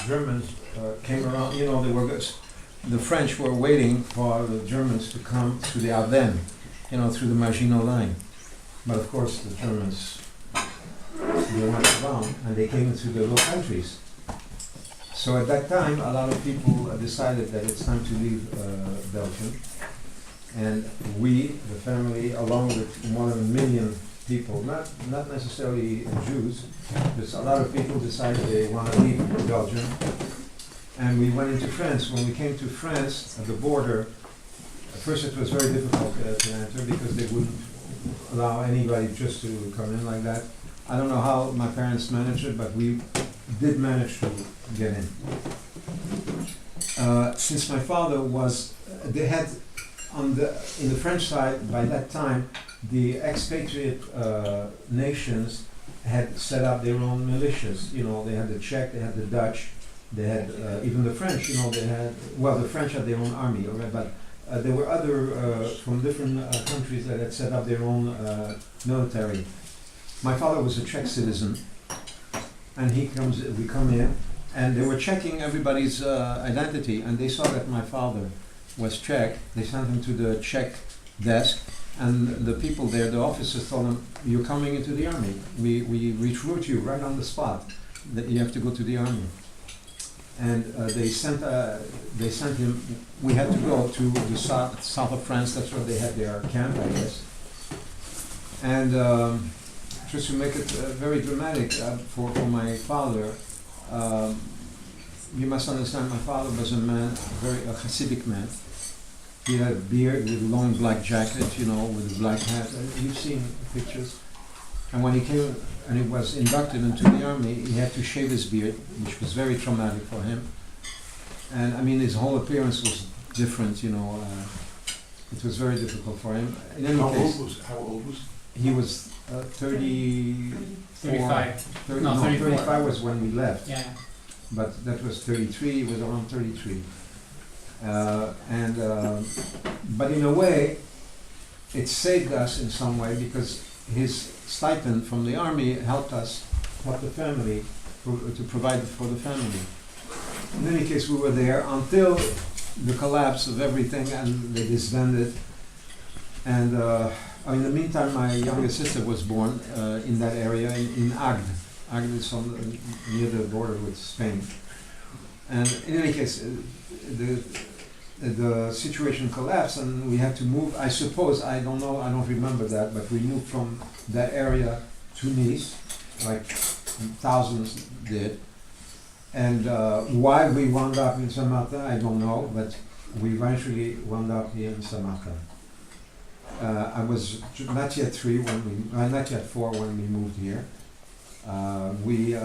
Germans came around, the French were waiting for the Germans to come to the Ardennes, through the Maginot Line. But of course the Germans, they went around and they came into the Low Countries. So at that time, a lot of people decided that it's time to leave Belgium. And we, the family, along with more than 1 million people, not necessarily Jews, but a lot of people decided they want to leave Belgium. And we went into France. When we came to France, at the border, at first it was very difficult to enter because they wouldn't allow anybody just to come in like that. I don't know how my parents managed it, but we did manage to get in. Since my father they had in the French side by that time, the expatriate nations had set up their own militias. They had the Czech, they had the Dutch, they had even the French. The French had their own army, already, but there were other from different countries that had set up their own military. My father was a Czech citizen, and we come in, and they were checking everybody's identity, and they saw that my father was Czech. They sent him to the Czech desk, and the people there, the officers told him, "You're coming into the army. We recruit you right on the spot. That you have to go to the army." And they sent him. We had to go to the south of France. That's where they had their camp, I guess. And just to make it very dramatic for my father, you must understand, my father was a Hasidic man. He had a beard with a long black jacket, with a black hat. You've seen pictures. And when he came and he was inducted into the army, he had to shave his beard, which was very traumatic for him. And I mean, his whole appearance was different, it was very difficult for him. In any case, how old was he? He was 35. 35 was when we left. Yeah. But that was 33, he was around 33. But in a way, it saved us in some way because his stipend from the army helped the family, to provide for the family. In any case, we were there until the collapse of everything and they disbanded. And in the meantime, my younger sister was born in that area, in Agde. Agde is near the border with Spain. And in any case, the situation collapsed and we had to move. I suppose, I don't know, I don't remember that, but we moved from that area to Nice, like thousands did. And why we wound up in Saint-Martin, I don't know, but we eventually wound up here in Saint-Martin. I was not yet 4 when we moved here. We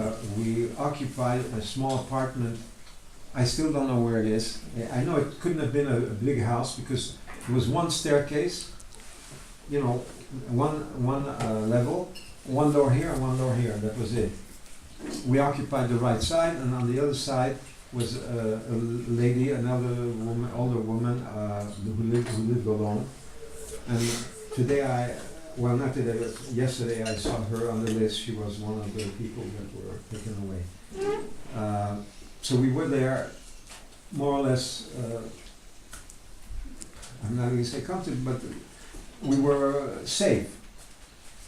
occupied a small apartment. I still don't know where it is. I know it couldn't have been a big house because it was one staircase, one level, one door here and one door here. That was it. We occupied the right side, and on the other side was a lady, another woman, older woman who lived alone. And today not today, but yesterday I saw her on the list. She was one of the people that were taken away. So we were there more or less, I'm not going to say comfortable, but we were safe.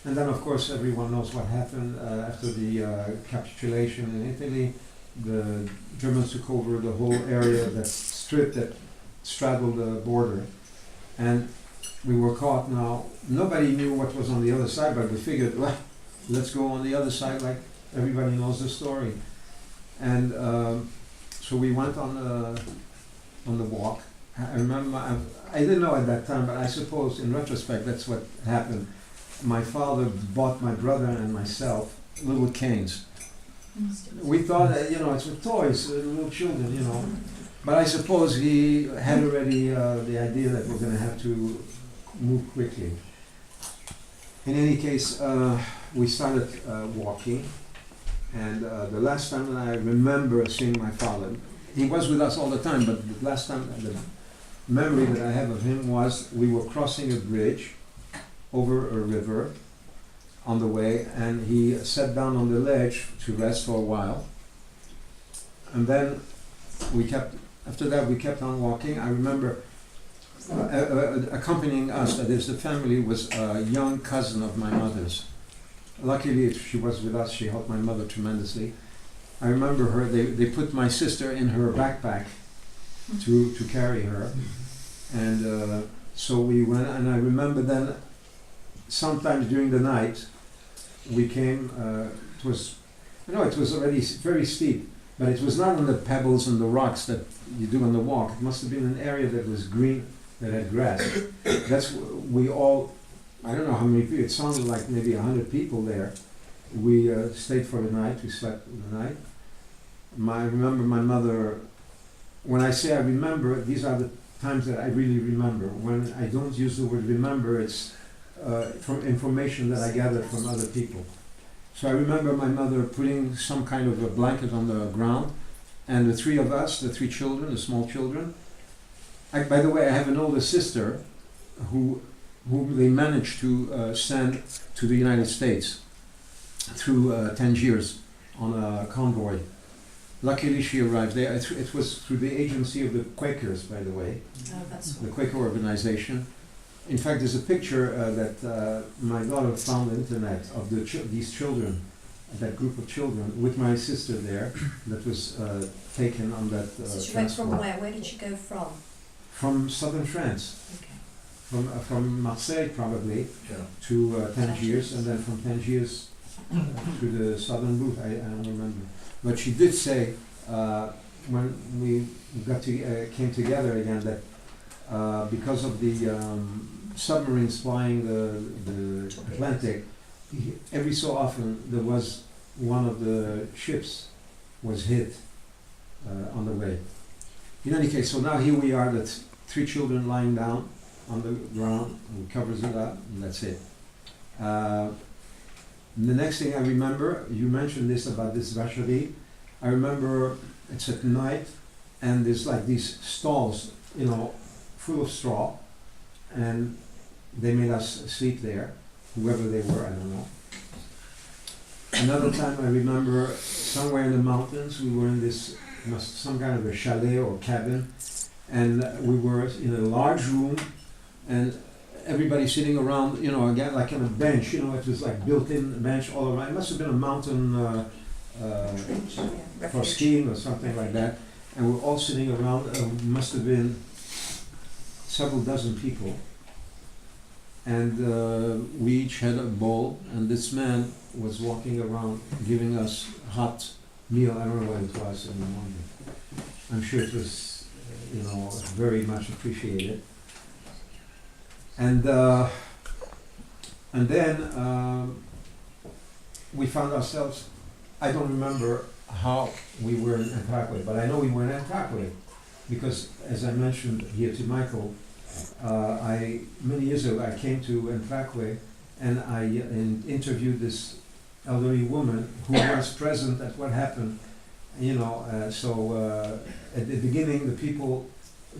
And then of course everyone knows what happened after the capitulation in Italy. The Germans took over the whole area, that strip that straddled the border. And we were caught now. Nobody knew what was on the other side, but we figured, well, let's go on the other side, like everybody knows the story. And so we went on the walk. I remember, I didn't know at that time, but I suppose in retrospect that's what happened. My father bought my brother and myself little canes. We thought, it's with toys, little children, But I suppose he had already the idea that we're going to have to move quickly. In any case, we started walking. And the last time that I remember seeing my father, he was with us all the time, but the last time, the memory that I have of him was we were crossing a bridge over a river on the way, and he sat down on the ledge to rest for a while. And then after that we kept on walking. I remember accompanying us, that is, the family was a young cousin of my mother's. Luckily, she was with us. She helped my mother tremendously. I remember her. They put my sister in her backpack to carry her, and so we went. And I remember then, sometimes during the night, we came. It was already very steep, but it was not on the pebbles and the rocks that you do on the walk. It must have been an area that was green, that had grass. We all. I don't know how many people. It sounded like maybe 100 people there. We stayed for the night. We slept the night. I remember my mother. When I say I remember, these are the times that I really remember. When I don't use the word remember, it's from information that I gathered from other people. So I remember my mother putting some kind of a blanket on the ground, and the three of us, the three children, the small children. By the way, I have an older sister whom they managed to send to the United States through Tangiers on a convoy. Luckily, she arrived there. It was through the agency of the Quakers, by the way, the Quaker organization. In fact, there's a picture that my daughter found on the internet of these children, that group of children, with my sister there, that was taken on that So she went from where? Where did she go from? From southern France. Okay. From Marseille probably to Tangiers, and then from Tangiers to the southern route. I don't remember, but she did say when we came together again that because of the submarines flying the Atlantic, every so often there was one of the ships was hit on the way. In any case, so now here we are, the three children lying down on the ground, and covers it up, and that's it. The next thing I remember, you mentioned this about this vacherie. I remember it's at night, and there's like these stalls, full of straw, and they made us sleep there, whoever they were, I don't know. Another time I remember, somewhere in the mountains, we were in this, some kind of a chalet or cabin, and we were in a large room, and everybody sitting around, again, like on a bench, it was like built-in bench all around. It must have been a mountain for skiing or something like that. And we're all sitting around, must have been several dozen people. And we each had a bowl, and this man was walking around giving us hot meal. I don't know what it was in the morning. I'm sure it was, very much appreciated. And then we found ourselves, I don't remember how we were in Antraque, but I know we were in Antraque because, as I mentioned here to Michael, many years ago I came to Antraque and I interviewed this elderly woman who was present at what happened. So at the beginning, the people,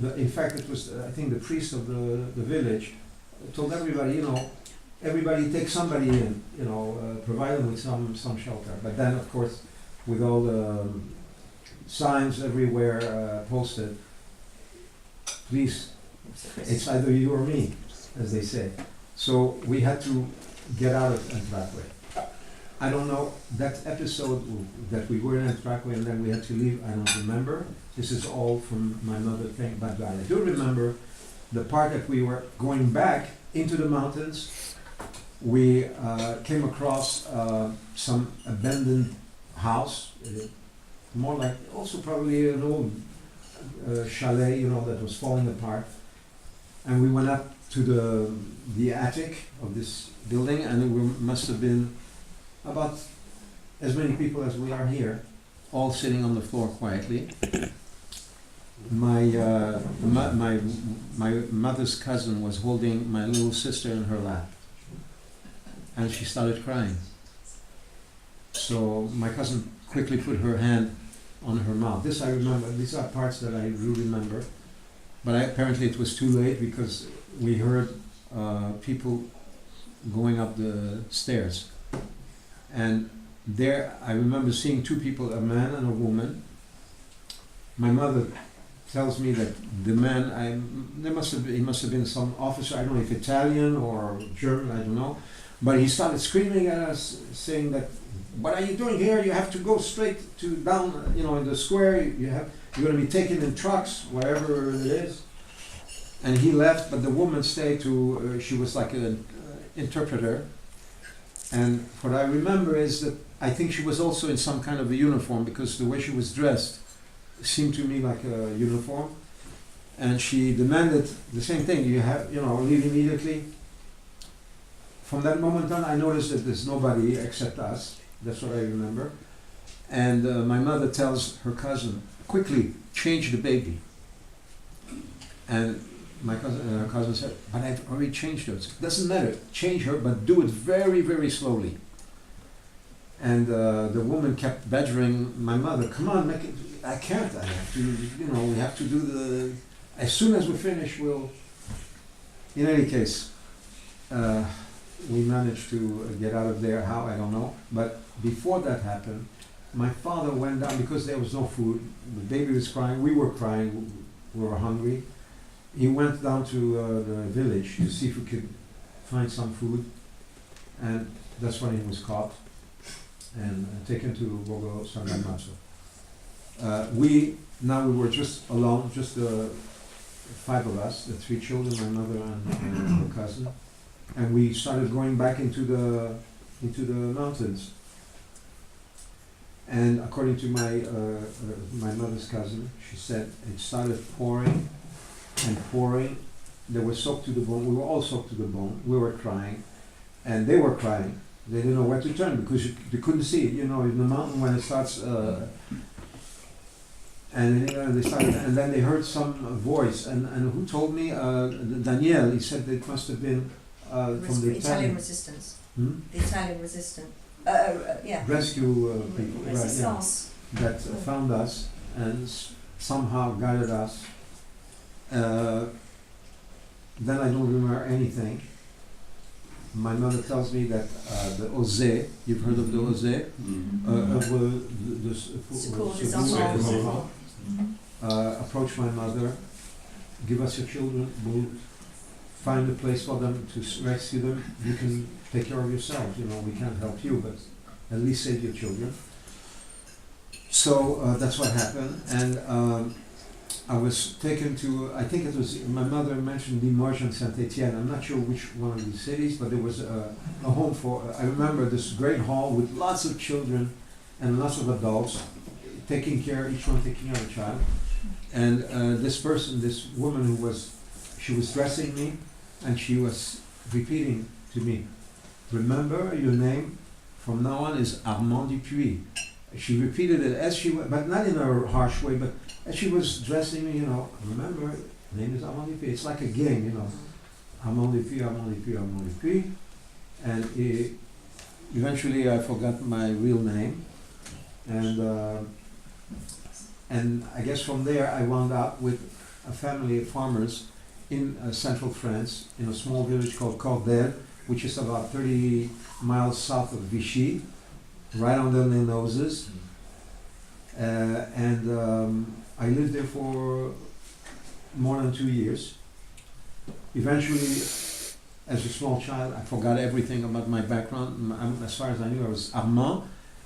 in fact, it was I think the priest of the village told everybody, everybody take somebody in, provide them with some shelter. But then, of course, with all the signs everywhere posted, please, it's either you or me, as they say. So we had to get out of Antraque. I don't know, that episode that we were in Antraque and then we had to leave, I don't remember. This is all from my mother thing, but I do remember the part that we were going back into the mountains. We came across some abandoned house, more like also probably an old chalet, that was falling apart. And we went up to the attic of this building, and we must have been about as many people as we are here, all sitting on the floor quietly. My mother's cousin was holding my little sister in her lap, and she started crying. So my cousin quickly put her hand on her mouth. This I remember. These are parts that I do remember. But apparently it was too late because we heard people going up the stairs. And there I remember seeing two people, a man and a woman, my mother tells me that the man, he must have been some officer, I don't know if Italian or German, I don't know, but he started screaming at us, saying that, what are you doing here? You have to go straight to down, in the square. You're going to be taken in trucks, wherever it is. And he left, but the woman stayed she was like an interpreter. And what I remember is that I think she was also in some kind of a uniform, because the way she was dressed seemed to me like a uniform. And she demanded the same thing, leave immediately. From that moment on, I noticed that there's nobody except us. That's what I remember. And my mother tells her cousin, quickly, change the baby. And her cousin said, but I've already changed her. It doesn't matter, change her, but do it very, very slowly. And the woman kept badgering my mother, come on, make it. I can't, I have to, we have to do as soon as we finish, we'll. In any case, we managed to get out of there, how, I don't know. But before that happened, my father went down, because there was no food, the baby was crying, we were crying, we were hungry. He went down to the village to see if we could find some food, and that's when he was caught and taken to Borgo San Dalmazzo. We were just alone, just the 5 of us, the 3 children, my mother and her cousin, and we started going back into the mountains. And according to my mother's cousin, she said it started pouring and pouring. They were soaked to the bone. We were all soaked to the bone. We were crying, and they were crying. They didn't know where to turn, because they couldn't see it. In the mountain when it starts, and they started, and then they heard some voice. And who told me? Daniel. He said it must have been from the Italian resistance. Hmm? The Italian resistance. Yeah. Rescue people, Resistance. right, that found us and somehow guided us. Then I don't remember anything. My mother tells me that the Osé, you've heard of the Osé? Approached my mother, give us your children, we'll find a place for them to rescue them. You can take care of yourself, we can't help you, but at least save your children. So that's what happened, and I was taken to, I think it was, my mother mentioned Limoges and Saint-Étienne. I'm not sure which one of these cities, but there was a home for, I remember this great hall with lots of children and lots of adults taking care, each one taking care of a child. And this woman she was dressing me, and she was repeating to me, remember your name from now on is Armand Dupuis. She repeated it as she went, but not in a harsh way, but as she was dressing me, remember, name is Armand Dupuis. It's like a game, Armand Dupuis, Armand Dupuis, Armand Dupuis. And eventually I forgot my real name. And I guess from there I wound up with a family of farmers in central France, in a small village called Col de, which is about 30 miles south of Vichy, right under their noses. I lived there for more than 2 years. Eventually, as a small child, I forgot everything about my background. As far as I knew, I was Armand,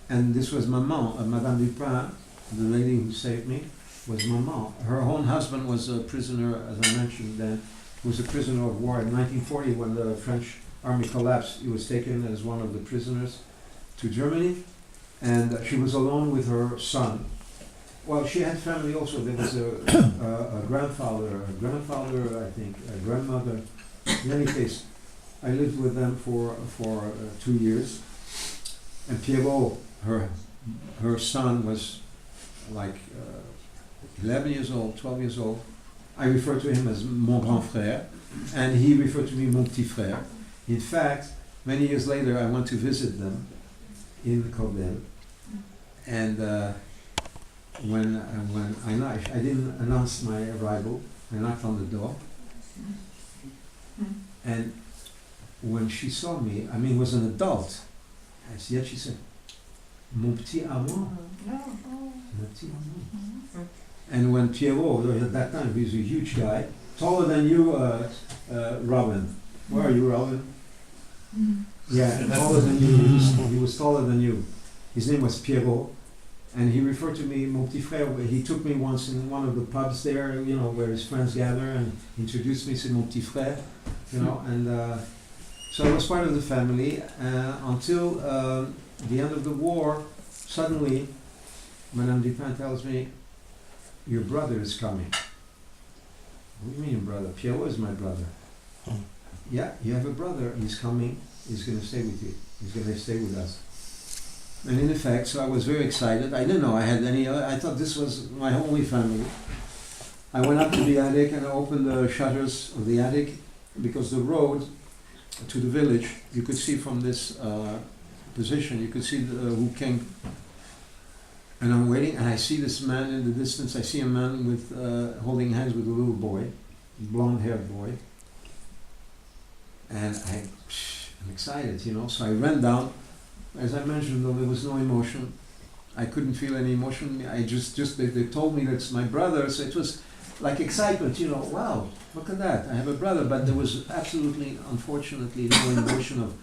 and this was Maman, Madame Dupin, the lady who saved me, was Maman. Her own husband was a prisoner, as I mentioned then, was a prisoner of war in 1940 when the French army collapsed. He was taken as one of the prisoners to Germany, and she was alone with her son. Well, she had family also. There was a grandfather, I think, a grandmother. In any case, I lived with them for 2 years. And Pierrot, her son, was like 11 years old, 12 years old. I refer to him as mon grand frère, and he referred to me mon petit frère. In fact, many years later, I went to visit them in Col de, and when I didn't announce my arrival, I knocked on the door, and when she saw me, it was an adult, and yet she said, "Mon petit Armand, mon petit Armand," And when Pierrot, at that time, he was a huge guy, taller than you, Robin. Where are you, Robin? Yeah, taller than you. He was taller than you. His name was Pierrot, and he referred to me, mon petit frère. He took me once in one of the pubs there, you know, where his friends gather, and introduced me, c'est mon petit frère, you know, and so I was part of the family until the end of the war. Suddenly, Madame Dupin tells me, your brother is coming. What do you mean, brother? Pierrot is my brother. Yeah, you have a brother. He's coming. He's going to stay with you. He's going to stay with us. And in effect, so I was very excited. I didn't know I had any other. I thought this was my only family. I went up to the attic and I opened the shutters of the attic because the road to the village, you could see from this position, you could see who came. And I'm waiting, and I see this man in the distance. I see a man with holding hands with a little boy, blonde-haired boy. And I'm excited, you know. So I ran down. As I mentioned, though, there was no emotion. I couldn't feel any emotion. I just they told me that's my brother, so it was like excitement, you know. Wow, look at that! I have a brother, but there was absolutely, unfortunately, no emotion of,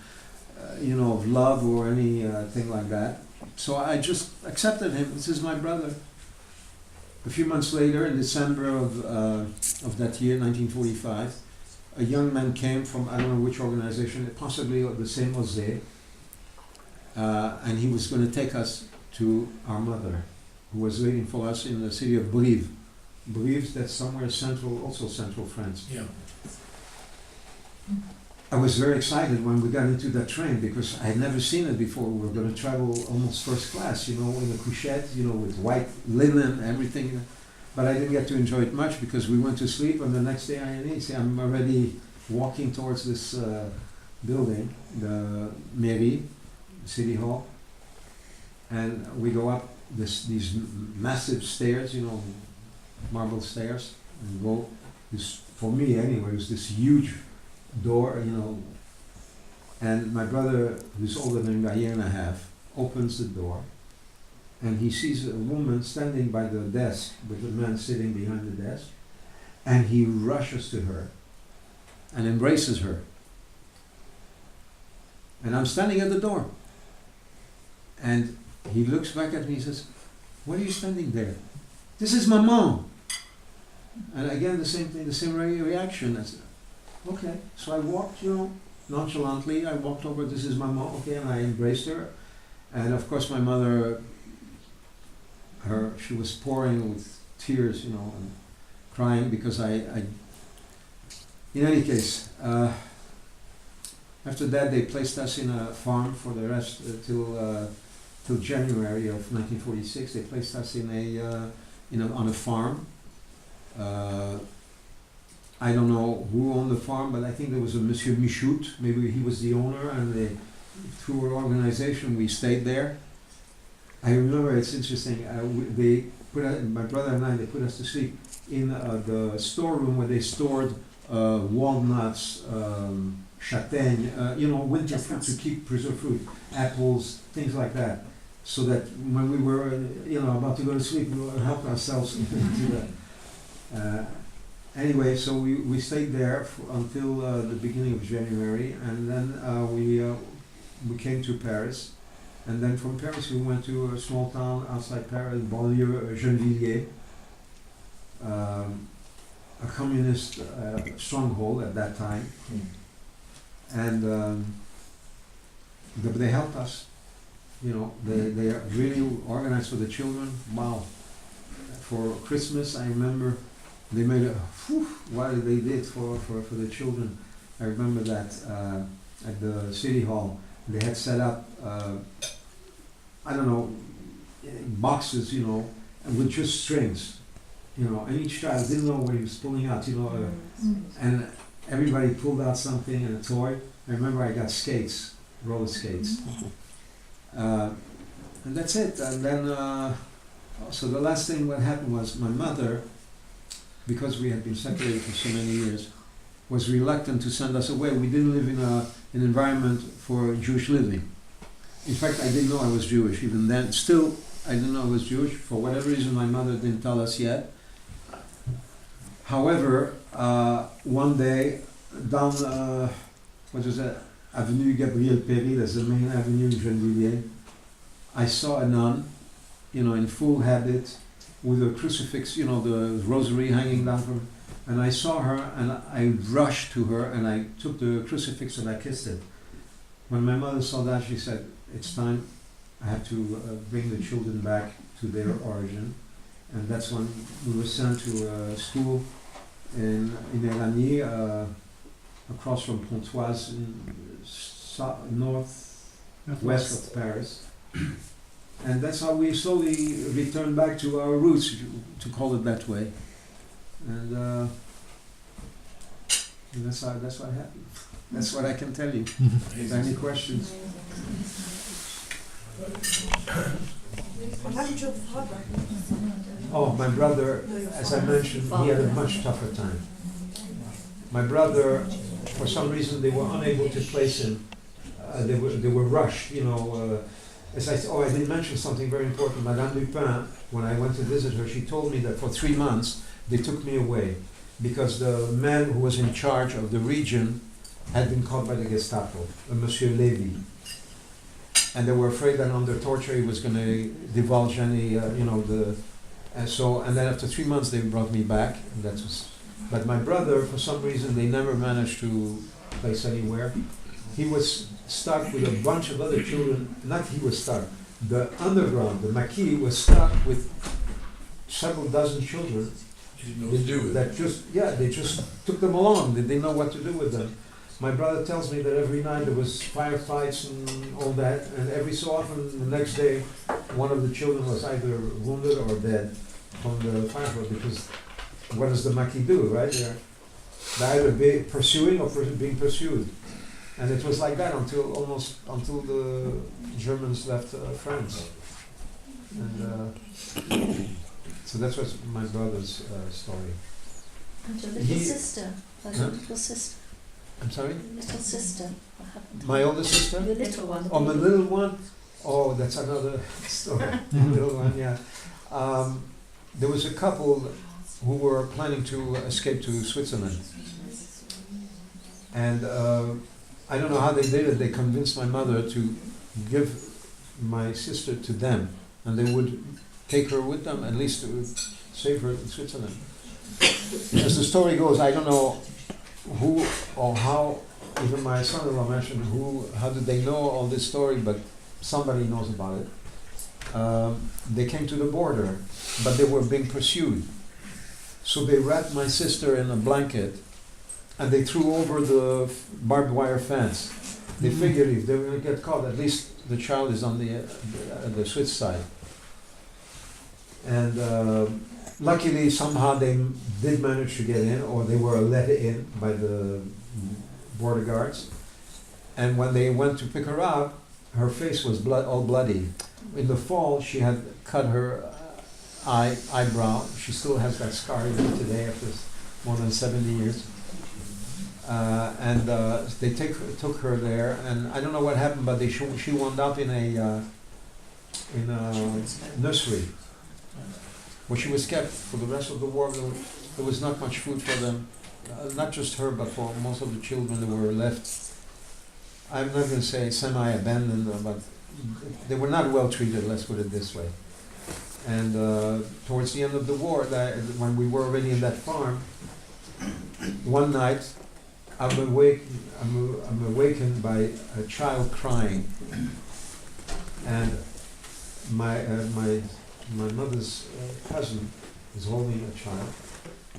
you know, of love or any thing like that. So I just accepted him. This is my brother. A few months later, in December of that year, 1945, a young man came from, I don't know which organization, possibly the same as they, and he was going to take us to our mother, who was waiting for us in the city of Brive. Brive, that's somewhere central, also central France. Yeah. I was very excited when we got into that train because I had never seen it before. We were going to travel almost first class, you know, in a couchette, you know, with white linen, everything. But I didn't get to enjoy it much because we went to sleep, and the next day I'm already walking towards this building, the mairie, city hall, and we go up these massive stairs, you know, marble stairs, and go. This, for me anyway, it was this huge door, you know, and my brother, who's older than me by a year and a half, opens the door, and he sees a woman standing by the desk with a man sitting behind the desk, and he rushes to her and embraces her. And I'm standing at the door, and he looks back at me and says, "Why are you standing there? This is my mom." And again, the same thing, the same reaction. I said, okay. So I walked, you know, nonchalantly. I walked over, this is my mom, okay, and I embraced her. And of course, my mother, she was pouring with tears, you know, and crying because in any case, after that, they placed us in a farm for the rest till January of 1946. They placed us on a farm. I don't know who owned the farm, but I think there was a Monsieur Michoud. Maybe he was the owner, and through our organization, we stayed there. I remember, it's interesting, they put my brother and I, they put us to sleep in the storeroom where they stored walnuts, châtaigne, you know, winter fruit to keep preserved fruit, apples, things like that. So that when we were, you know, about to go to sleep, we would help ourselves to that. Anyway, so we stayed there until the beginning of January, and then we came to Paris, and then from Paris we went to a small town outside Paris, banlieue Gennevilliers, a communist stronghold at that time, and they helped us. You know, they really organized for the children. Wow! For Christmas, I remember. They made what they did for the children. I remember that at the city hall, they had set up, I don't know, boxes, you know, with just strings, you know, and each child didn't know what he was pulling out, you know, and everybody pulled out something and a toy. I remember I got skates, roller skates. And that's it. And then, so the last thing what happened was my mother, because we had been separated for so many years, was reluctant to send us away. We didn't live in an environment for Jewish living. In fact, I didn't know I was Jewish even then. Still, I didn't know I was Jewish. For whatever reason, my mother didn't tell us yet. However, one day, down, what is that, Avenue Gabriel Péry, that's the main avenue in Gennevilliers, I saw a nun, in full habit, with a crucifix, the rosary hanging down from, and I saw her, and I rushed to her, and I took the crucifix and I kissed it. When my mother saw that, she said, "It's time. I have to bring the children back to their origin." And that's when we were sent to a school in Éragny, across from Pontoise, northwest of Paris. And that's how we slowly returned back to our roots, to call it that way. And that's what happened. That's what I can tell you. Is there any questions? What happened to your father? Oh, my brother, as I mentioned, he had a much tougher time. My brother, for some reason, they were unable to place him. They were rushed, As I did mention something very important. Madame Lupin, when I went to visit her, she told me that for 3 months they took me away because the man who was in charge of the region had been caught by the Gestapo, Monsieur Lévy. And they were afraid that under torture he was going to divulge any, and then after 3 months they brought me back. And but my brother, for some reason, they never managed to place anywhere. He was stuck with a bunch of other children. Not he was stuck. The underground, the Maquis, was stuck with several dozen children. You didn't know what to do with it. They just took them along. They didn't know what to do with them. My brother tells me that every night there was firefights and all that, and every so often the next day one of the children was either wounded or dead from the firefight, because what does the Maquis do, right? They're either pursuing or being pursued. And it was like that until the Germans left France. And so that's what's my brother's story. And your little sister? Little sister? I'm sorry? Little sister? What happened to My her? older sister? Your little one. Oh, my little one? Oh, that's another story. The little one, yeah. There was a couple who were planning to escape to Switzerland. And I don't know how they did it. They convinced my mother to give my sister to them, and they would take her with them, at least to save her in Switzerland. As the story goes, I don't know who or how, even my son-in-law mentioned how did they know all this story, but somebody knows about it. They came to the border, but they were being pursued. So they wrapped my sister in a blanket and they threw over the barbed wire fence. They figured if they were going to get caught, at least the child is on the Swiss side. And luckily, somehow they did manage to get in, or they were let in by the border guards. And when they went to pick her up, her face was all bloody. In the fall, she had cut her eyebrow. She still has that scar even today after more than 70 years. They took her there, and I don't know what happened, but she wound up in a nursery where she was kept for the rest of the war. There was not much food for them, not just her, but for most of the children that were left. I'm not going to say semi-abandoned, but they were not well treated, let's put it this way. And towards the end of the war, when we were already in that farm, one night I'm awakened by a child crying, and my mother's cousin is holding a child,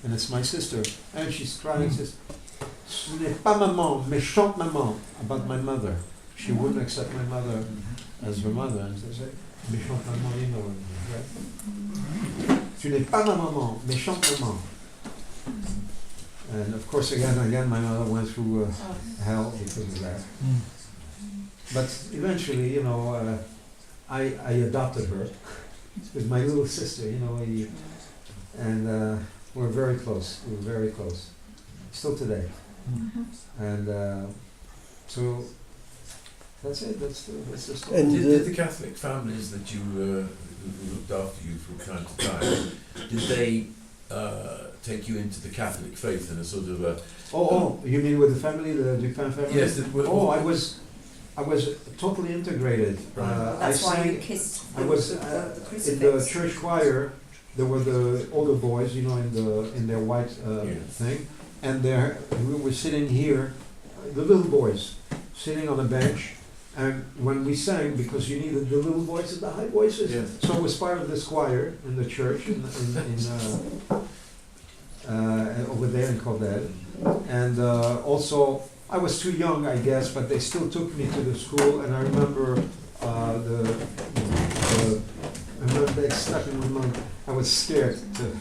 and it's my sister, and she's crying. She says, "Ce n'est pas maman, méchante maman," about my mother. She wouldn't accept my mother as her mother, and she said, "Méchante maman, you know, right? Tu n'es pas ma maman, méchante maman." And of course, again, my mother went through hell because of that. But eventually, I adopted her with my little sister, and we're very close. We're very close, still today. And so that's it. That's the story. And did the Catholic families that you who looked after you from time to time, did they take you into the Catholic faith in a sort of a... Oh, you mean with the family, the Dupin family? Yes. I was totally integrated. Right. That's I why sang, you kissed I was the in crucifix. the church choir. There were the older boys, in their white thing, and we were sitting here, the little boys, sitting on a bench. And when we sang, because you needed the little voices, the high voices, so I was part of this choir in the church over there in Col de. And also, I was too young, I guess, but they still took me to the school. And I remember they stuck in my mind. I was scared to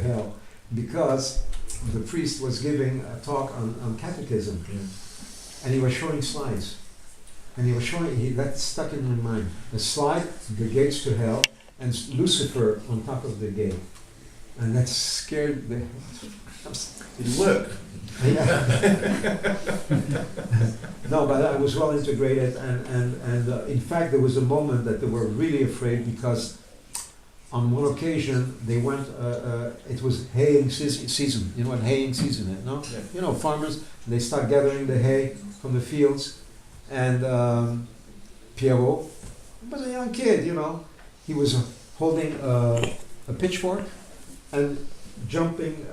hell, because the priest was giving a talk on catechism. Yeah. And he was showing slides. And he was showing, that stuck in my mind. The slide, the gates to hell, and Lucifer on top of the gate. And that scared the... It worked. Yeah. No, but I was well integrated, and in fact there was a moment that they were really afraid, because on one occasion they went, it was haying season. You know what haying season is, no? Yeah. Farmers, they start gathering the hay from the fields, and Pierrot was a young kid, he was holding a pitchfork and jumping,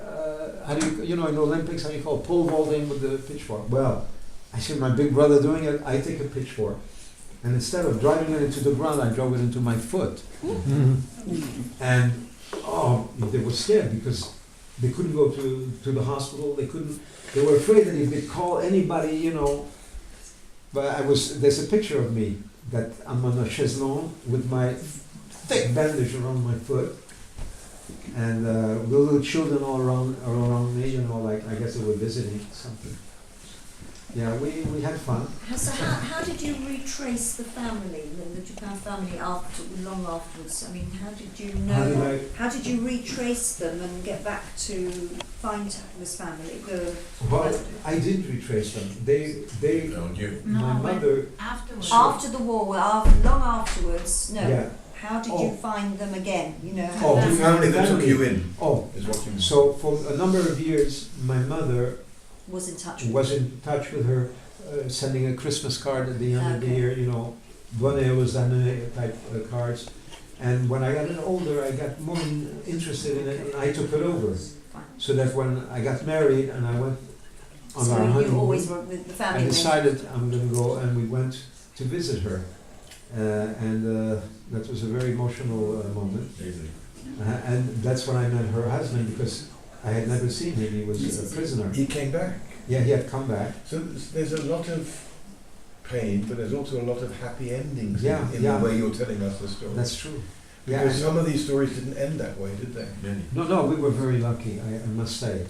in the Olympics, how do you call it, pole vaulting with the pitchfork. Well, I see my big brother doing it, I take a pitchfork, and instead of driving it into the ground, I drove it into my foot. And they were scared, because they couldn't go to the hospital. They were afraid that if they call anybody, But there's a picture of me that I'm on a chaiselong with my thick bandage around my foot, and little children all around me, I guess they were visiting something. Yeah, we had fun. So how did you retrace the family, the Dupin family, long afterwards? I mean, how did you know? How did you retrace them and get back to find this family? Well, I didn't retrace them. They No, you. my mother. Afterwards. After the war, long afterwards. No. Yeah. How did you find them again? The family that took you in is what you mean. So for a number of years, my mother was in touch with her, sending a Christmas card at the end of the year, bonne heureuse année type cards. And when I got older, I got more interested in it, and I took it over. Fine. So that when I got married and I went on our you honeymoon, always were with the family. I decided I'm going to go, and we went to visit her. And that was a very emotional moment. And that's when I met her husband, because I had never seen him. He was a prisoner. He came back. Yeah, he had come back. So there's a lot of pain, but there's also a lot of happy endings in the way you're telling us the story. That's true. Yeah, because some of these stories didn't end that way, did they? No, we were very lucky, I must say.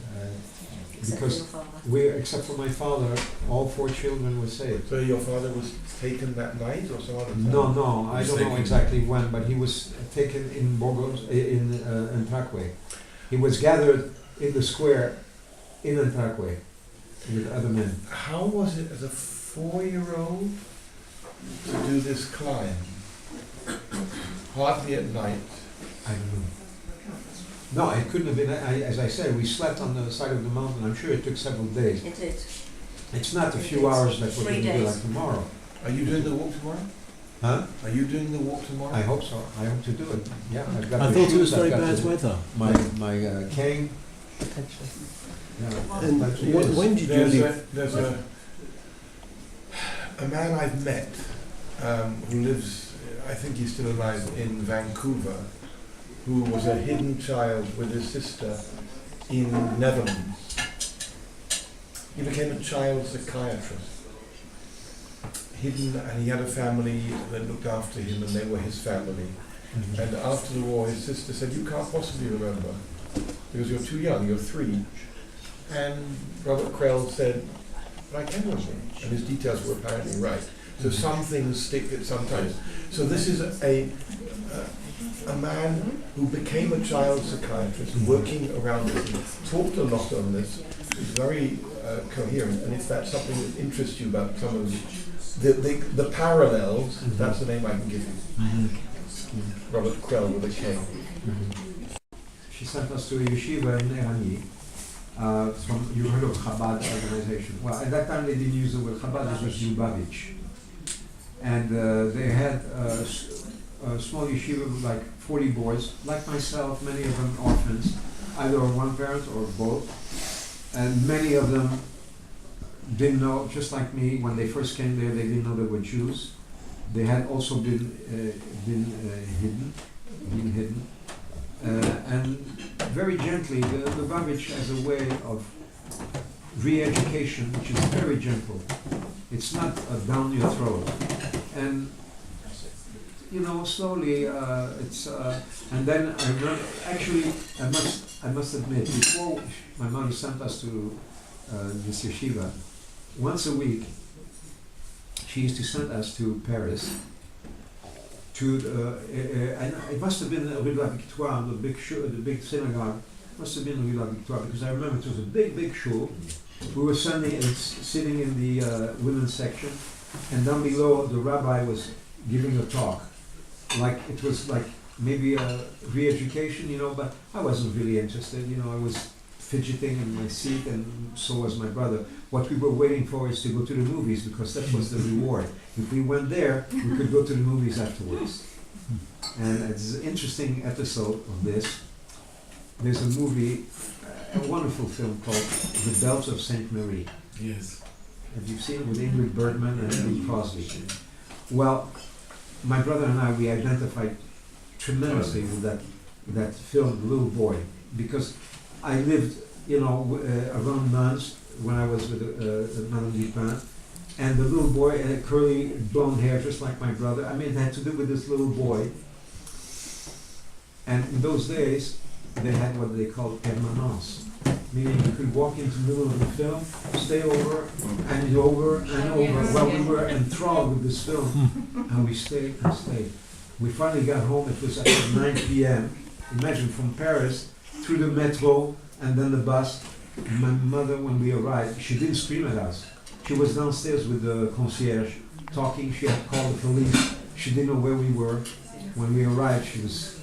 Because except for my father, all 4 children were saved. So your father was taken that night or some other time? No, I don't know exactly when, but he was taken in Borgo, in Antraque. He was gathered in the square in Antraque with other men. How was it as a 4-year-old to do this climb? Hardly at night. I don't know. No, it couldn't have been. As I said, we slept on the side of the mountain. I'm sure it took several days. It did. It's not a few hours that we're going to do like tomorrow. Are you doing the walk tomorrow? Huh? Are you doing the walk tomorrow? I hope so. I hope to do it. Yeah, I've got I the thought shoes, it was very I've got bad weather. My cane. Yeah. And when did you leave? There's a man I've met who lives, I think he's still alive, in Vancouver, who was a hidden child with his sister in Netherlands. He became a child psychiatrist. Hidden, and he had a family that looked after him, and they were his family. Mm-hmm. And after the war, his sister said, "You can't possibly remember, because you're too young, you're 3. And Robert Krell said, "But I can remember." And his details were apparently right. So some things stick at some times. So this is a man who became a child psychiatrist, working around this, talked a lot on this, is very coherent, and if that's something that interests you about some of the parallels, Mm-hmm. that's the name I can give you. Mm-hmm. Robert Krell with a K. Mm-hmm. she sent us to a yeshiva in Erani. You heard of Chabad organization. Well, at that time they didn't use the word Chabad, it was Lubavitch. And they had a small yeshiva with like 40 boys, like myself, many of them orphans, either one parent or both. And many of them didn't know, just like me, when they first came there, they didn't know they were Jews. They had also been hidden. And very gently, the Lubavitch as a way of re-education, which is very gentle. It's not down your throat. And slowly, and then I remember, actually, I must admit, before my mother sent us to this yeshiva, once a week, she used to send us to Paris, and it must have been Rue de la Victoire, the big synagogue, must have been Rue de la Victoire, because I remember it was a big shul. We were sitting in the women's section, and down below the rabbi was giving a talk. It was like maybe a re-education, but I wasn't really interested. I was fidgeting in my seat, and so was my brother. What we were waiting for is to go to the movies, because that was the reward. If we went there, we could go to the movies afterwards. And it's an interesting episode of this. There's a movie, a wonderful film called The Bells of St. Mary. Yes. Have you seen it with Ingrid Bergman and Bing Crosby? Well, my brother and I, we identified tremendously with that film, Little Boy, because I lived, around nuns when I was with Madame Dupin, and the little boy had curly blonde hair just like my brother. I mean, it had to do with this little boy. And in those days, they had what they called permanence, meaning you could walk into the middle of the film, stay over, and over, and over. Well, we were enthralled with this film, and we stayed and stayed. We finally got home, it was at 9 p.m. Imagine, from Paris, through the metro, and then the bus. My mother, when we arrived, she didn't scream at us. She was downstairs with the concierge, talking. She had called the police. She didn't know where we were. When we arrived, she was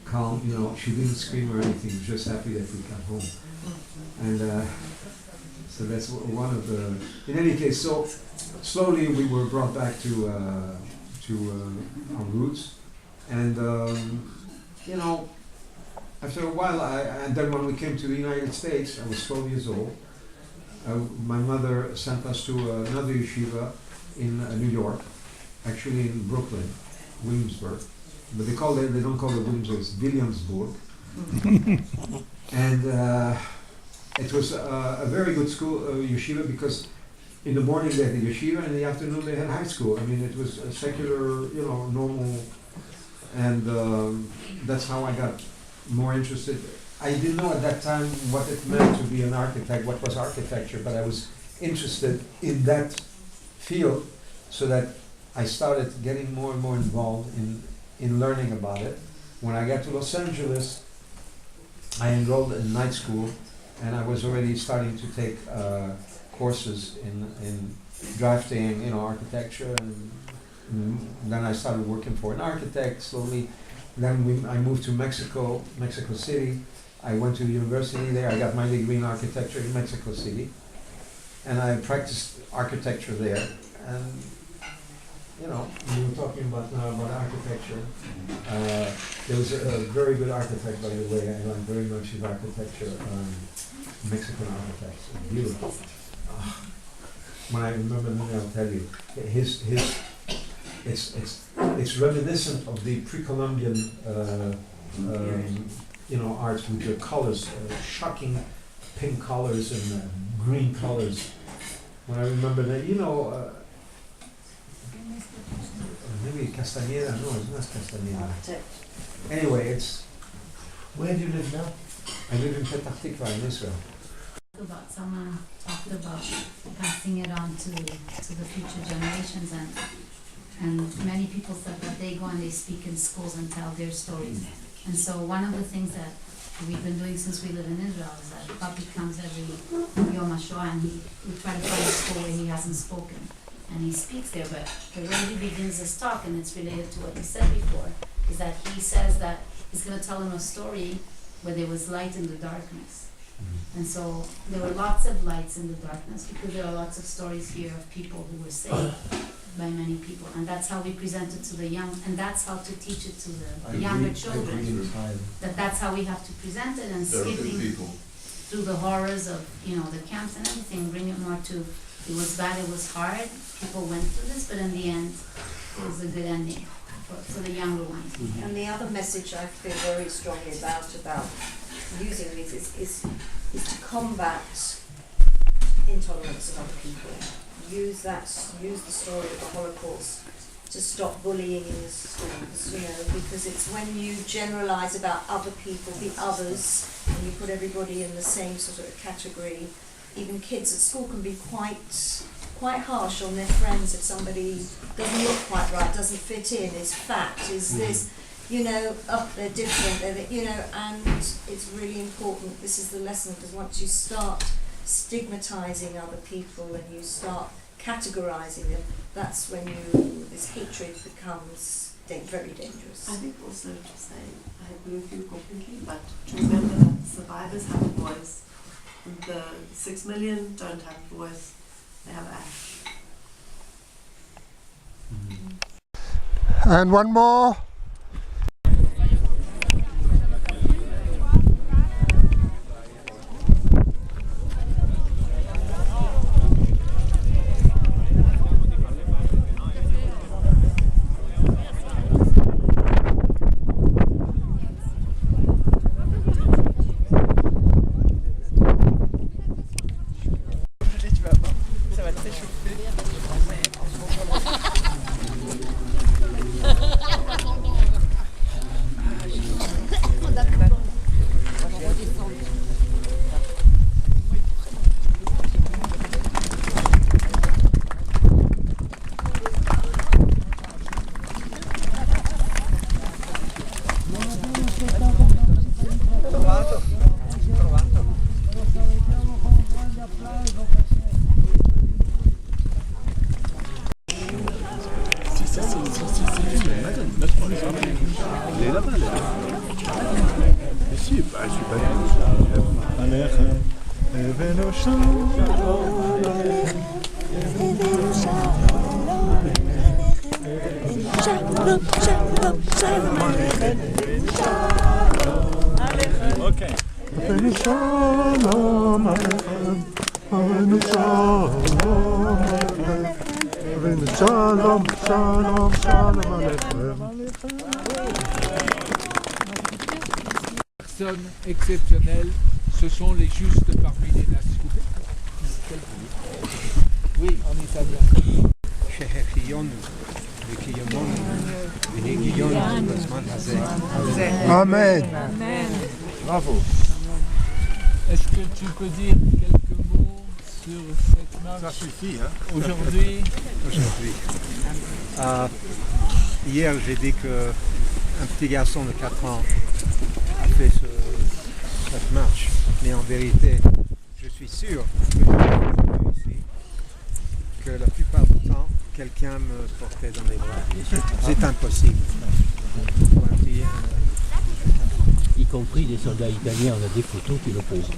calm, she didn't scream or anything, just happy that we got home. And so that's one of the, in any case, so slowly we were brought back to our roots. And, after a while, and then when we came to the United States, I was 12 years old. My mother sent us to another yeshiva in New York, actually in Brooklyn, Williamsburg. But they don't call it Williamsburg, it's Williamsburg. And it was a very good school, yeshiva, because in the morning they had the yeshiva, and in the afternoon they had high school. I mean, it was a secular, normal, and that's how I got more interested. I didn't know at that time what it meant to be an architect, what was architecture, but I was interested in that field, so that I started getting more and more involved in learning about it. When I got to Los Angeles, I enrolled in night school, and I was already starting to take courses in drafting, architecture, and then I started working for an architect slowly. Then I moved to Mexico City. I went to the university there. I got my degree in architecture in Mexico City, and I practiced architecture there. And we were talking about architecture. There was a very good architect, by the way. I learned very much his architecture, Mexican architects, beautiful. When I remember the name, I'll tell you. It's reminiscent of the pre-Columbian, art with the colors, shocking pink colors and green colors. When I remember that, maybe Castaneda, no, it's not Castaneda. Anyway, it's. Where do you live now? I live in Petah Tikva in Israel. Someone talked about passing it on to the future generations, and many people said that they go and they speak in schools and tell their stories. And so one of the things that we've been doing since we live in Israel is that Papi comes every Yom HaShoah, and we try to find a school where he hasn't spoken, and he speaks there. But the way he begins his talk, and it's related to what you said before, is that he says that he's going to tell him a story where there was light in the darkness. And so there were lots of lights in the darkness because there are lots of stories here of people who were saved by many people. And that's how we present it to the young, and that's how to teach it to the younger children. That's how we have to present it, and skipping through the horrors of, you know, the camps and everything, bring it more to, it was bad, it was hard, people went through this, but in the end, it was a good ending for the younger ones. And the other message I feel very strongly about using these is to combat intolerance of other people. Use the story of the Holocaust to stop bullying in the schools, you know, because it's when you generalise about other people, the others, and you put everybody in the same sort of category. Even kids at school can be quite harsh on their friends if somebody doesn't look quite right, doesn't fit in, is fat, is this, you know, they're different, you know, and it's really important. This is the lesson, because once you start stigmatising other people and you start categorising them, that's when this hatred becomes very dangerous. I think also to say, I agree with you completely, but to remember that survivors have a voice. The 6 million don't have a voice, they have ash. And one more. Personnes exceptionnelles, ce sont les justes parmi les nations. Oui, en italien. Amen. Amen. Bravo. Est-ce que tu peux dire quelques mots sur cette marche? Ça suffit, hein? Aujourd'hui. Hier, j'ai dit qu'un petit garçon de 4 ans a fait cette marche. Mais en vérité, je suis sûr que je suis ici, que la plupart du temps, quelqu'un me portait dans les bras. C'est impossible. Y compris des soldats italiens, on a des photos qui le prouvent.